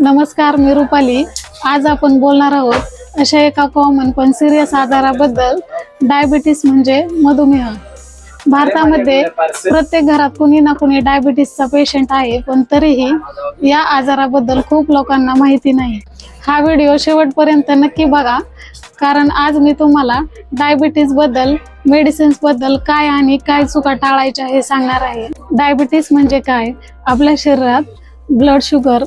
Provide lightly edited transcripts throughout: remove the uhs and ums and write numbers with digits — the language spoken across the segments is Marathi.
नमस्कार, मी रुपाली। आज आपण बोलणार आहोत अशा एका कॉमन पण सिरियस आजाराबद्दल, डायबिटीस म्हणजे मधुमेह। भारतामध्ये प्रत्येक घरात कुणी ना कुणी डायबिटीसचा पेशंट आहे, पण तरीही या आजाराबद्दल खूप लोकांना माहिती नाही। हा व्हिडिओ शेवटपर्यंत नक्की बघा, कारण आज मी तुम्हाला डायबिटीस बद्दल, मेडिसिन्स बद्दल काय आणि काय चुका टाळायच्या हे सांगणार आहे। डायबिटीस म्हणजे काय? आपल्या शरीरात ब्लड शुगर,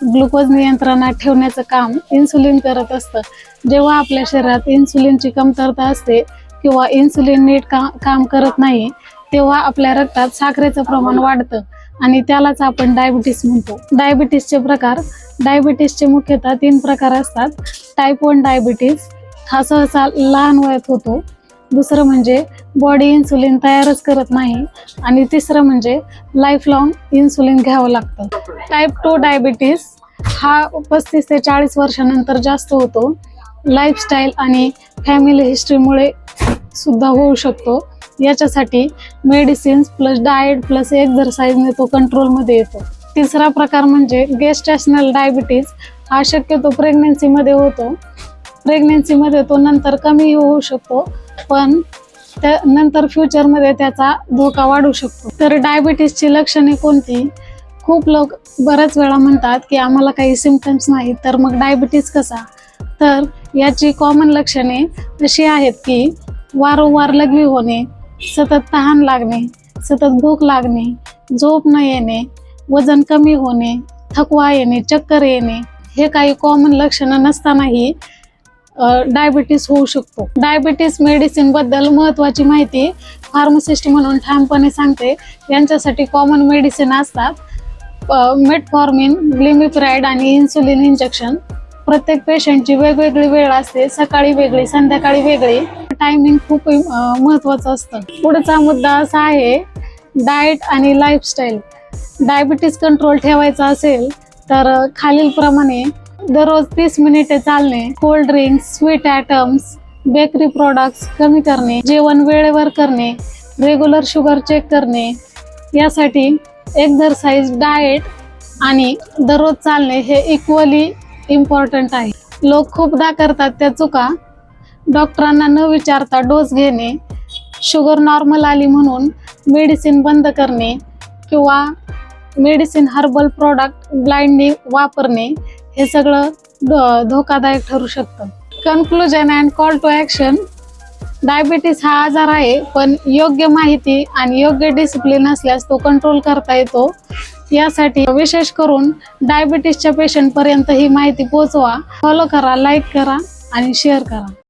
ग्लुकोज नियंत्रणात ठेवण्याचं काम इन्सुलिन करत असतं। जेव्हा आपल्या शरीरात इन्सुलिनची कमतरता असते किंवा इन्सुलिन नीट काम करत नाही, तेव्हा आपल्या रक्तात साखरेचं प्रमाण वाढतं आणि त्यालाच आपण डायबिटीस म्हणतो। डायबिटीसचे प्रकार, डायबिटीसचे मुख्यतः 3 प्रकार असतात। टाइप 1 डायबिटीस हा सहसा लहान वयात होतो। दुसरं म्हणजे बॉडी इन्सुलिन तयारच करत नाही आणि तिसरं म्हणजे लाईफ लॉंग इन्सुलिन घ्यावं लागतं। टाइप 2 डायबिटीस हा 35 ते 40 वर्षानंतर जास्त होतो। लाईफस्टाईल आणि फॅमिली हिस्ट्रीमुळे सुद्धा होऊ शकतो। याच्यासाठी मेडिसिन्स प्लस डाएट प्लस एक्सरसाइजने तो कंट्रोलमध्ये येतो। तिसरा प्रकार म्हणजे गेस्टेशनल डायबिटीस हा शक्यतो प्रेग्नन्सीमध्ये होतो। प्रेग्नन्सीमध्ये तो नंतर कमी होऊ शकतो, पण नंतर फ्युचरमध्ये त्याचा धोका वाढू शकतो। तर डायबिटीसची लक्षणे कोणती? खूप लोक बऱ्याच वेळा म्हणतात की आम्हाला काही सिम्पटम्स नाही, तर मग डायबिटीस कसा? तर याची कॉमन लक्षणे अशी आहेत की वारंवार लघवी होणे, सतत तहान लागणे, सतत भूक लागणे, झोप न येणे, वजन कमी होणे, थकवा येणे, चक्कर येणे, हे काही कॉमन लक्षणं नसतानाही डायबिटीस होऊ शकतो। डायबिटीस मेडिसिन बद्दल महत्त्वाची माहिती फार्मासिस्ट म्हणून ठामपणे सांगते। यांच्यासाठी कॉमन मेडिसिन असतात मेटफॉर्मिन, ग्लिमिप्राइड आणि इन्सुलिन इंजेक्शन। प्रत्येक पेशंटची वेगवेगळी वेळ असते, सकाळी वेगळी, संध्याकाळी वेगळी। टायमिंग खूप महत्त्वाचं असतं। पुढचा मुद्दा असा आहे डाएट आणि लाईफस्टाईल। डायबिटीस कंट्रोल ठेवायचा असेल तर खालीलप्रमाणे दररोज 30 मिनिटे चालणे, cold drinks, sweet items, bakery products कमी करणे, जेवण वेळेवर करणे, रेग्युलर शुगर चेक करणे। यासाठी एक्सरसाइज, डाएट आणि दररोज चालणे हे इक्वली इम्पॉर्टंट आहे। लोक खूपदा करतात त्या चुका: डॉक्टरांना न विचारता डोस घेणे, शुगर नॉर्मल आली म्हणून मेडिसिन बंद करणे, किंवा मेडिसिन हर्बल प्रोडक्ट ब्लाइंडली वापरणे। हे सगळं धोकादायक ठरू शकतं। Conclusion and call to action: diabetes हा आजार आहे, पण योग्य माहिती आणि योग्य डिसिप्लिन असल्यास तो कंट्रोल करता येतो। यासाठी विशेष करून डायबिटीसच्या पेशंटपर्यंत ही माहिती पोहोचवा। फॉलो करा, लाईक करा आणि शेअर करा।